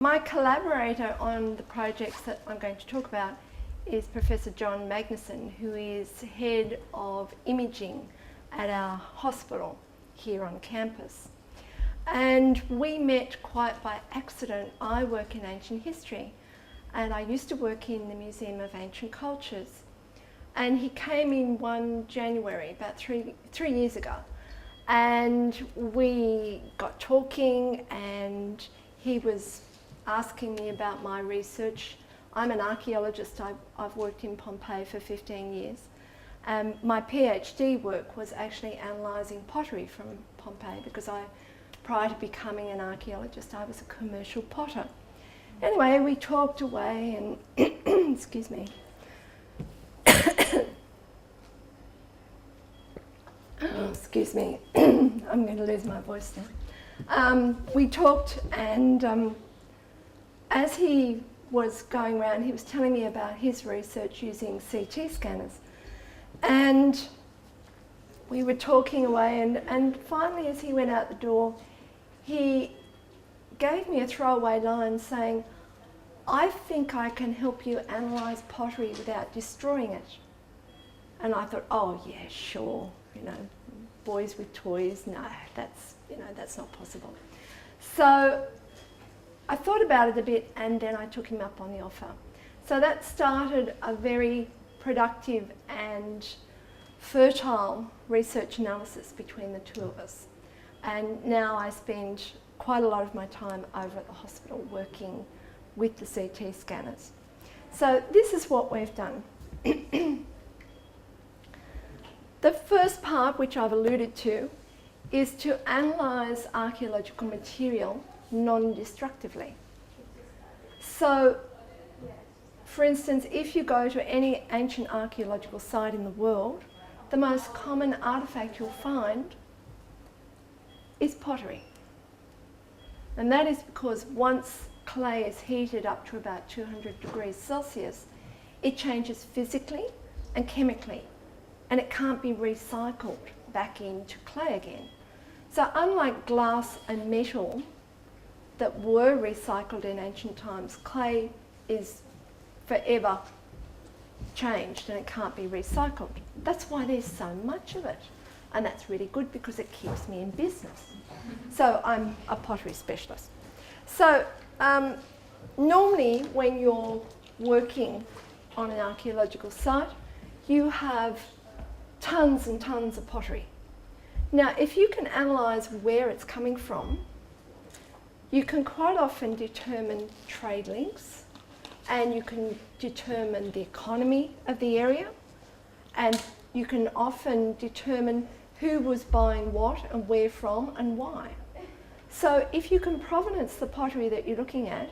My collaborator on the projects that I'm going to talk about is Professor John Magnuson, who is head of imaging at our hospital here on campus. And we met quite by accident. I work in ancient history, and I used to work in the Museum of Ancient Cultures. And he came in one January, about three years ago, and we got talking, and he was asking me about my research. I'm an archaeologist. I've worked in Pompeii for 15 years. My PhD work was actually analysing pottery from Pompeii, because prior to becoming an archaeologist, I was a commercial potter. Anyway, we talked away and, excuse me. Oh, excuse me, I'm going to lose my voice now. We talked, and as he was going around, he was telling me about his research using CT scanners. And we were talking away, and finally, as he went out the door, he gave me a throwaway line saying, "I think I can help you analyse pottery without destroying it." And I thought, oh yeah, sure, boys with toys, no, that's not possible. So I thought about it a bit, and then I took him up on the offer. So that started a very productive and fertile research analysis between the two of us. And now I spend quite a lot of my time over at the hospital working with the CT scanners. So this is what we've done. The first part, which I've alluded to, is to analyse archaeological material non-destructively. So, for instance, if you go to any ancient archaeological site in the world, the most common artefact you'll find is pottery. And that is because once clay is heated up to about 200 degrees Celsius, it changes physically and chemically, and it can't be recycled back into clay again. So unlike glass and metal that were recycled in ancient times, clay is forever changed and it can't be recycled. That's why there's so much of it, and that's really good because it keeps me in business. So I'm a pottery specialist. So normally when you're working on an archaeological site, you have tons and tons of pottery. Now, if you can analyse where it's coming from, you can quite often determine trade links, and you can determine the economy of the area, and you can often determine who was buying what and where from and why. So if you can provenance the pottery that you're looking at,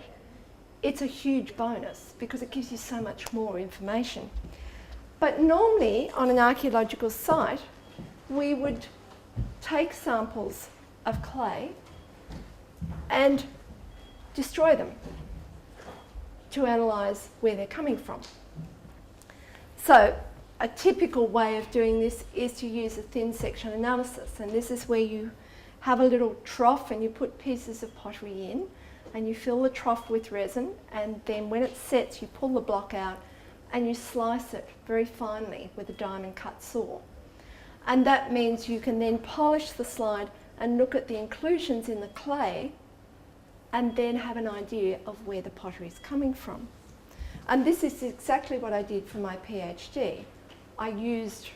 it's a huge bonus because it gives you so much more information. But normally on an archaeological site, we would take samples of clay and destroy them to analyse where they're coming from. So a typical way of doing this is to use a thin section analysis, and this is where you have a little trough and you put pieces of pottery in and you fill the trough with resin, and then when it sets you pull the block out and you slice it very finely with a diamond cut saw. And that means you can then polish the slide and look at the inclusions in the clay and then have an idea of where the pottery is coming from. And this is exactly what I did for my PhD. I used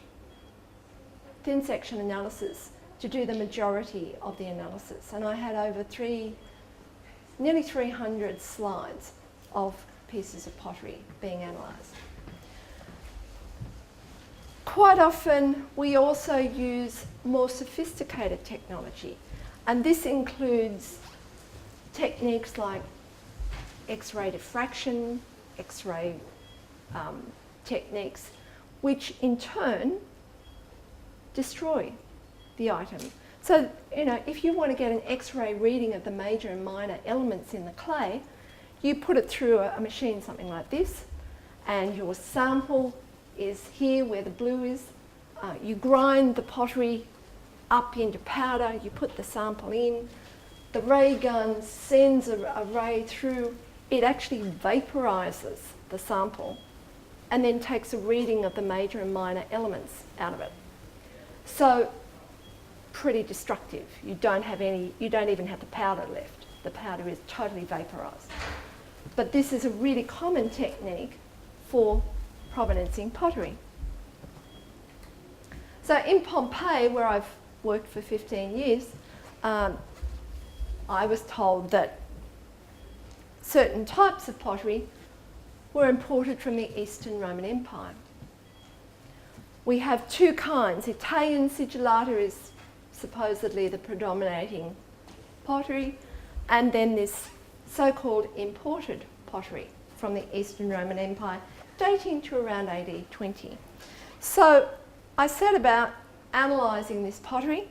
thin section analysis to do the majority of the analysis, and I had over nearly 300 slides of pieces of pottery being analysed. Quite often we also use more sophisticated technology, and this includes techniques like X-ray diffraction, X-ray techniques, which in turn destroy the item. So, if you want to get an X-ray reading of the major and minor elements in the clay, you put it through a machine, something like this, and your sample is here where the blue is. You grind the pottery up into powder, you put the sample in, the ray gun sends a ray through, it actually vaporizes the sample and then takes a reading of the major and minor elements out of it. So pretty destructive. You don't even have the powder left. The powder is totally vaporized. But this is a really common technique for provenancing pottery. So in Pompeii, where I've worked for 15 years, I was told that certain types of pottery were imported from the Eastern Roman Empire. We have two kinds. Italian sigillata is supposedly the predominating pottery, and then this so-called imported pottery from the Eastern Roman Empire, dating to around AD 20. So I set about analysing this pottery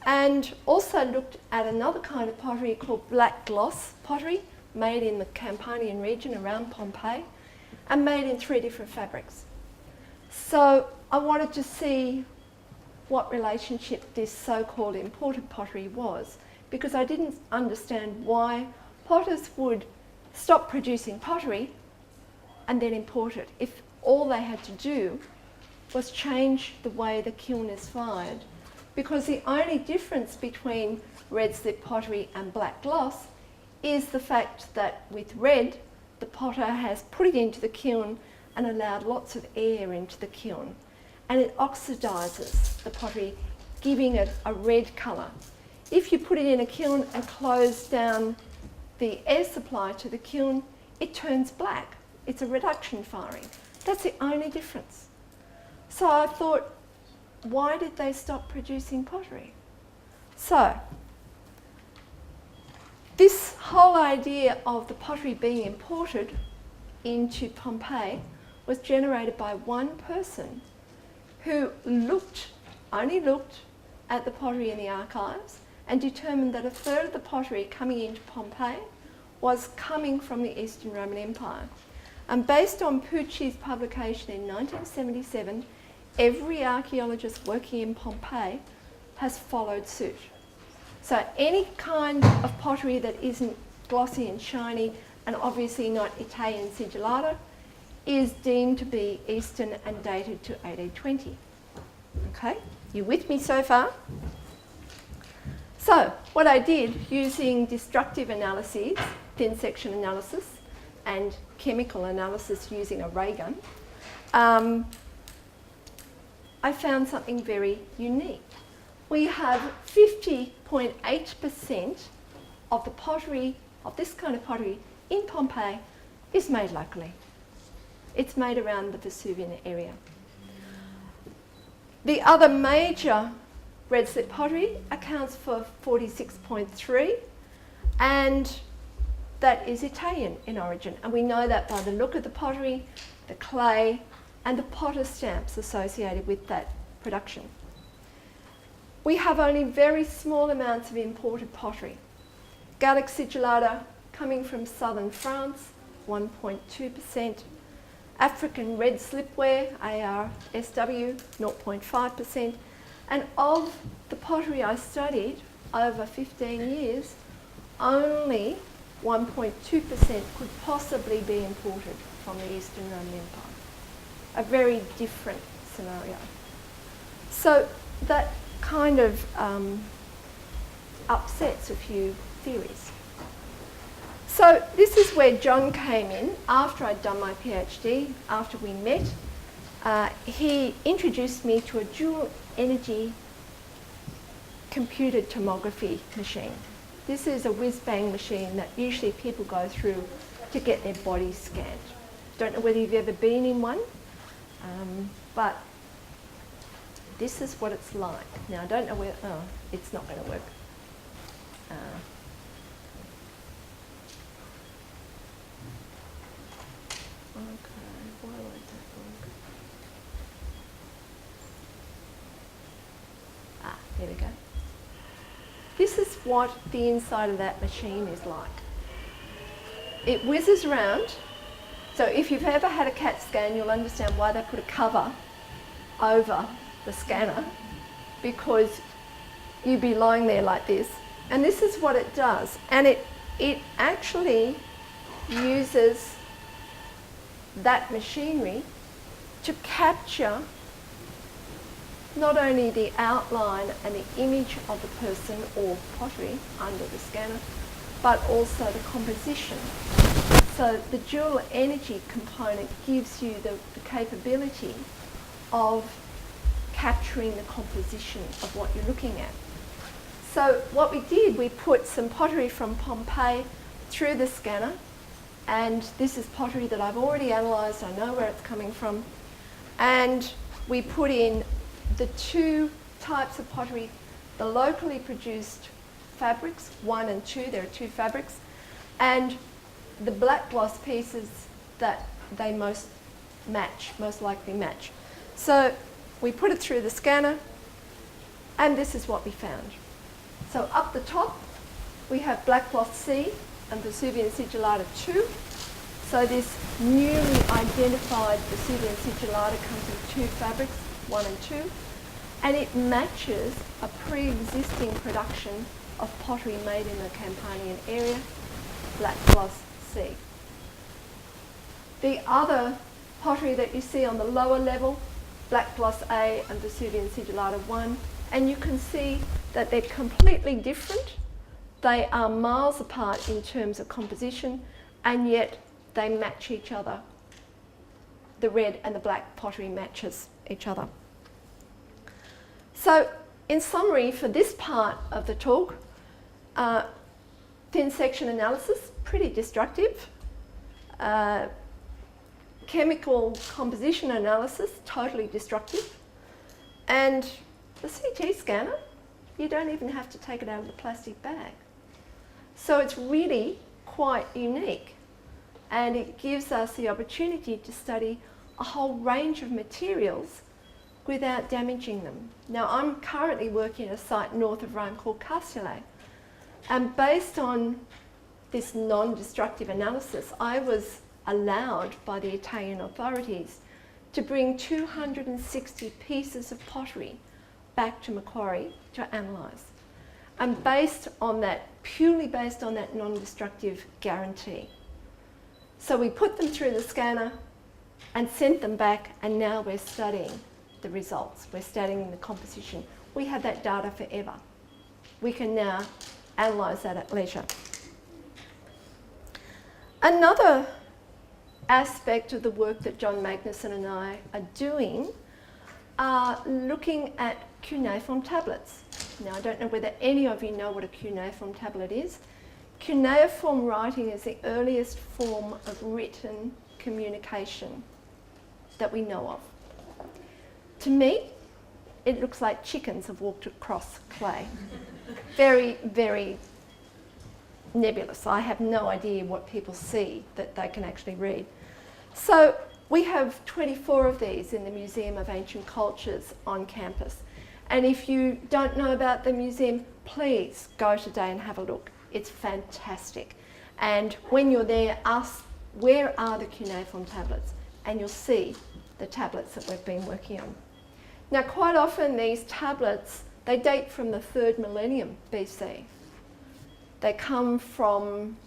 and also looked at another kind of pottery called black gloss pottery, made in the Campanian region around Pompeii and made in 3 different fabrics. So I wanted to see what relationship this so-called imported pottery was, because I didn't understand why potters would stop producing pottery and then import it if all they had to do was change the way the kiln is fired. Because the only difference between red slip pottery and black gloss is the fact that with red, the potter has put it into the kiln and allowed lots of air into the kiln, and it oxidizes the pottery, giving it a red colour. If you put it in a kiln and close down the air supply to the kiln, it turns black. It's a reduction firing. That's the only difference. So I thought, why did they stop producing pottery? So this whole idea of the pottery being imported into Pompeii was generated by one person who only looked at the pottery in the archives and determined that a third of the pottery coming into Pompeii was coming from the Eastern Roman Empire. And based on Pucci's publication in 1977, every archaeologist working in Pompeii has followed suit. So any kind of pottery that isn't glossy and shiny, and obviously not Italian sigillata, is deemed to be Eastern and dated to AD 20. Okay, you with me so far? So what I did, using destructive analyses, thin section analysis, and chemical analysis using a ray gun, I found something very unique. We have 50.8% of the pottery, of this kind of pottery in Pompeii, is made locally. It's made around the Vesuvian area. The other major red slip pottery accounts for 46.3%, and that is Italian in origin. And we know that by the look of the pottery, the clay, and the potter stamps associated with that production. We have only very small amounts of imported pottery. Gallic sigillata coming from southern France, 1.2%. African red slipware, ARSW, 0.5%. And of the pottery I studied over 15 years, only 1.2% could possibly be imported from the Eastern Roman Empire. A very different scenario. So that kind of upsets a few theories. So this is where John came in after I'd done my PhD, after we met. He introduced me to a dual energy computed tomography machine. This is a whiz-bang machine that usually people go through to get their body scanned. Don't know whether you've ever been in one, but this is what it's like. Now I don't know where, oh, it's not going to work. Okay, why won't that work? Ah, there we go. This is what the inside of that machine is like. It whizzes around. So if you've ever had a CAT scan, you'll understand why they put a cover over the scanner, because you'd be lying there like this And this is what it does. And it actually uses that machinery to capture not only the outline and the image of the person or pottery under the scanner, but also the composition. So the dual energy component gives you the capability of capturing the composition of what you're looking at. So what we did, we put some pottery from Pompeii through the scanner, and this is pottery that I've already analysed, I know where it's coming from, and we put in the two types of pottery, the locally produced fabrics, 1 and 2, there are 2 fabrics, and the black gloss pieces that they most likely match. So we put it through the scanner, and this is what we found. So up the top, we have black gloss C and Vesuvian sigillata 2. So this newly identified Vesuvian sigillata comes in 2 fabrics, 1 and 2, and it matches a pre-existing production of pottery made in the Campanian area, black gloss C. The other pottery that you see on the lower level, black gloss A and Vesuvian sigillata 1, and you can see that they're completely different. They are miles apart in terms of composition, and yet they match each other. The red and the black pottery matches each other. So in summary, for this part of the talk, thin section analysis, pretty destructive. Chemical composition analysis, totally destructive. And the CT scanner, you don't even have to take it out of the plastic bag. So it's really quite unique, and it gives us the opportunity to study a whole range of materials without damaging them. Now, I'm currently working at a site north of Rome called Carcele, and based on this non-destructive analysis, I was allowed by the Italian authorities to bring 260 pieces of pottery back to Macquarie to analyse. And based on that, purely based on that non-destructive guarantee. So we put them through the scanner and sent them back, and now we're studying the results. We're studying the composition. We have that data forever. We can now analyse that at leisure. Another aspect of the work that John Magnuson and I are doing are looking at cuneiform tablets. Now, I don't know whether any of you know what a cuneiform tablet is. Cuneiform writing is the earliest form of written communication that we know of. To me, it looks like chickens have walked across clay. Very, very nebulous. I have no idea what people see that they can actually read. So we have 24 of these in the Museum of Ancient Cultures on campus. And if you don't know about the museum, please go today and have a look. It's fantastic. And when you're there, ask, where are the cuneiform tablets? And you'll see the tablets that we've been working on. Now, quite often these tablets, they date from the 3rd millennium BC. They come from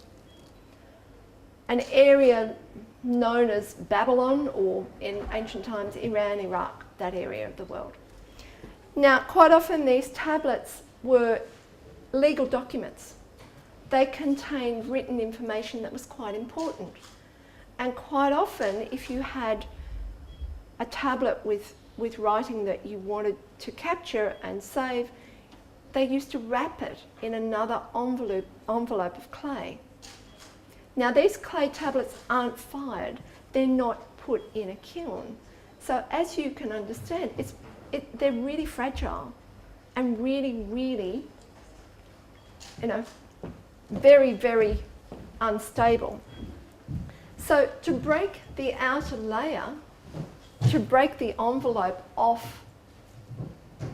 an area known as Babylon, or in ancient times, Iran, Iraq, that area of the world. Now, quite often these tablets were legal documents. They contained written information that was quite important. And quite often, if you had a tablet with writing that you wanted to capture and save, they used to wrap it in another envelope of clay. Now, these clay tablets aren't fired. They're not put in a kiln. So as you can understand, they're really fragile and really, really, very, very unstable. So to break the outer layer, to break the envelope off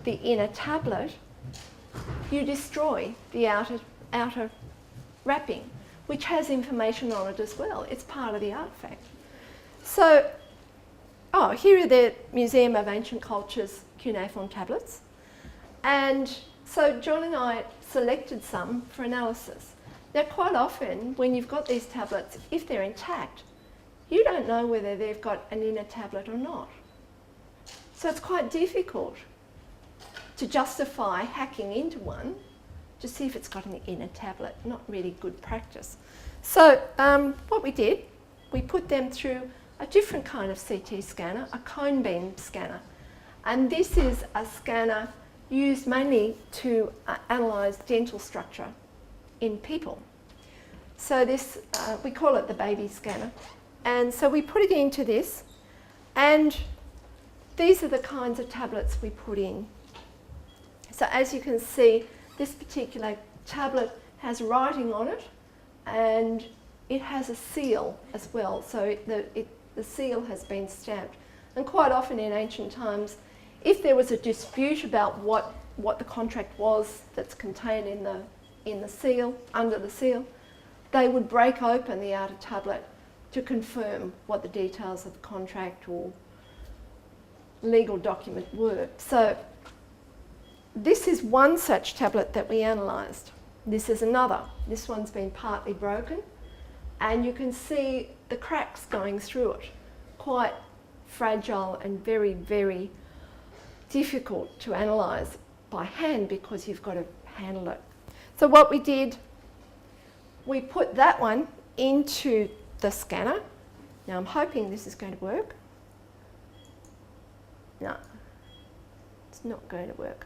the inner tablet, you destroy the outer wrapping, which has information on it as well. It's part of the artefact. So, here are the Museum of Ancient Cultures cuneiform tablets. And so John and I selected some for analysis. Now, quite often, when you've got these tablets, if they're intact, you don't know whether they've got an inner tablet or not. So it's quite difficult to justify hacking into one to see if it's got an inner tablet. Not really good practice. So what we did, we put them through a different kind of CT scanner, a cone beam scanner. And this is a scanner used mainly to analyse dental structure in people. So this, we call it the baby scanner. And so we put it into this, and these are the kinds of tablets we put in. So as you can see, this particular tablet has writing on it, and it has a seal as well. So the seal has been stamped. And quite often in ancient times, if there was a dispute about what the contract was that's contained in the seal, under the seal, they would break open the outer tablet to confirm what the details of the contract or legal document were. So this is one such tablet that we analysed. This is another. This one's been partly broken, and you can see the cracks going through it. Quite fragile and very, very difficult to analyse by hand because you've got to handle it. So what we did, we put that one into the scanner. Now I'm hoping this is going to work. No, it's not going to work.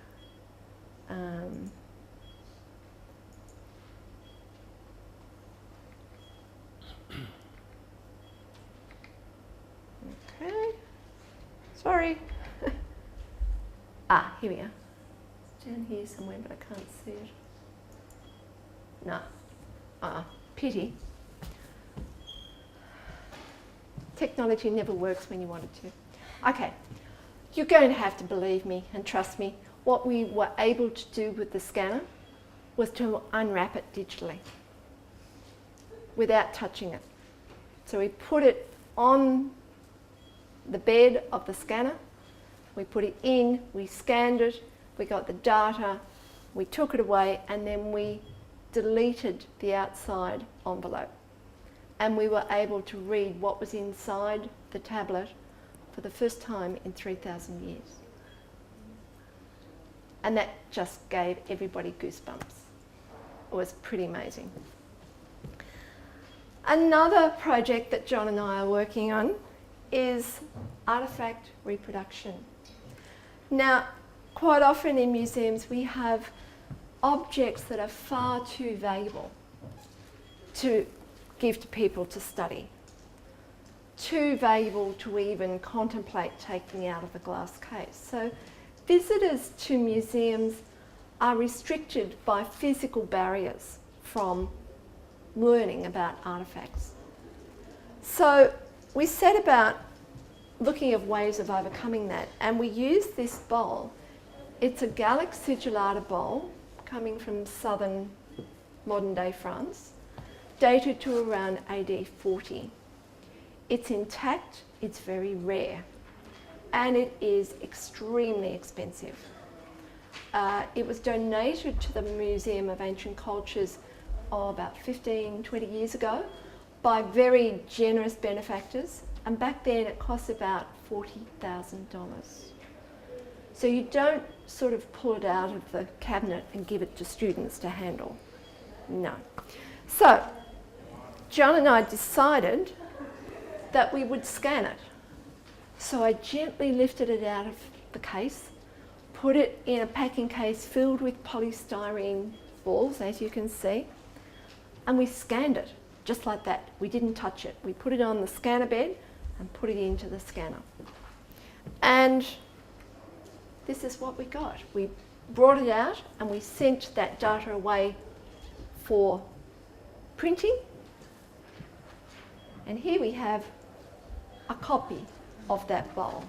Okay, sorry. Here we are. It's down here somewhere, but I can't see it. No. Pity. Technology never works when you want it to. Okay, you're going to have to believe me and trust me. What we were able to do with the scanner was to unwrap it digitally without touching it. So we put it on the bed of the scanner, we put it in, we scanned it, we got the data, we took it away, and then we deleted the outside envelope. And we were able to read what was inside the tablet for the first time in 3,000 years. And that just gave everybody goosebumps. It was pretty amazing. Another project that John and I are working on is artefact reproduction. Now, quite often in museums we have objects that are far too valuable to give to people to study, too valuable to even contemplate taking out of a glass case. So visitors to museums are restricted by physical barriers from learning about artefacts. So we set about looking at ways of overcoming that, and we used this bowl. It's a Gallic sigillata bowl coming from southern modern day France, dated to around AD 40. It's intact, it's very rare, and it is extremely expensive. It was donated to the Museum of Ancient Cultures about 15, 20 years ago by very generous benefactors, and back then it cost about $40,000. So you don't sort of pull it out of the cabinet and give it to students to handle. No. So John and I decided that we would scan it. So I gently lifted it out of the case, put it in a packing case filled with polystyrene balls, as you can see, and we scanned it just like that. We didn't touch it. We put it on the scanner bed and put it into the scanner. And this is what we got. We brought it out and we sent that data away for printing. And here we have a copy of that bowl.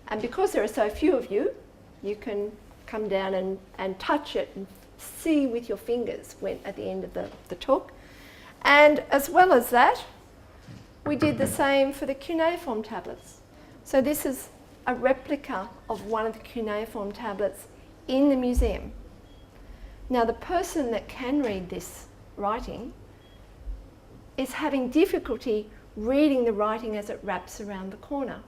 And because there are so few of you, you can come down and touch it and see with your fingers at the end of the talk. And as well as that, we did the same for the cuneiform tablets. So this is a replica of one of the cuneiform tablets in the museum. Now, the person that can read this writing is having difficulty reading the writing as it wraps around the corner.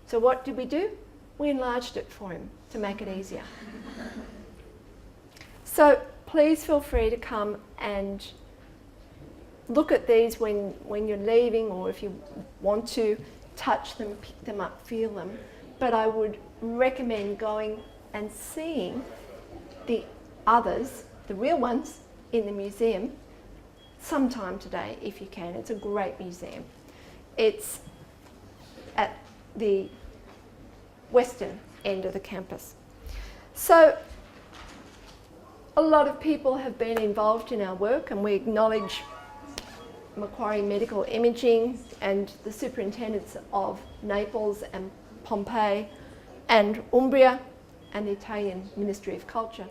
So what did we do? We enlarged it for him to make it easier. So please feel free to come and look at these when you're leaving, or if you want to touch them, pick them up, feel them. But I would recommend going and seeing the others, the real ones, in the museum sometime today if you can. It's a great museum. It's at the western end of the campus. So a lot of people have been involved in our work, and we acknowledge Macquarie Medical Imaging and the superintendents of Naples and Pompeii and Umbria and the Italian Ministry of Culture.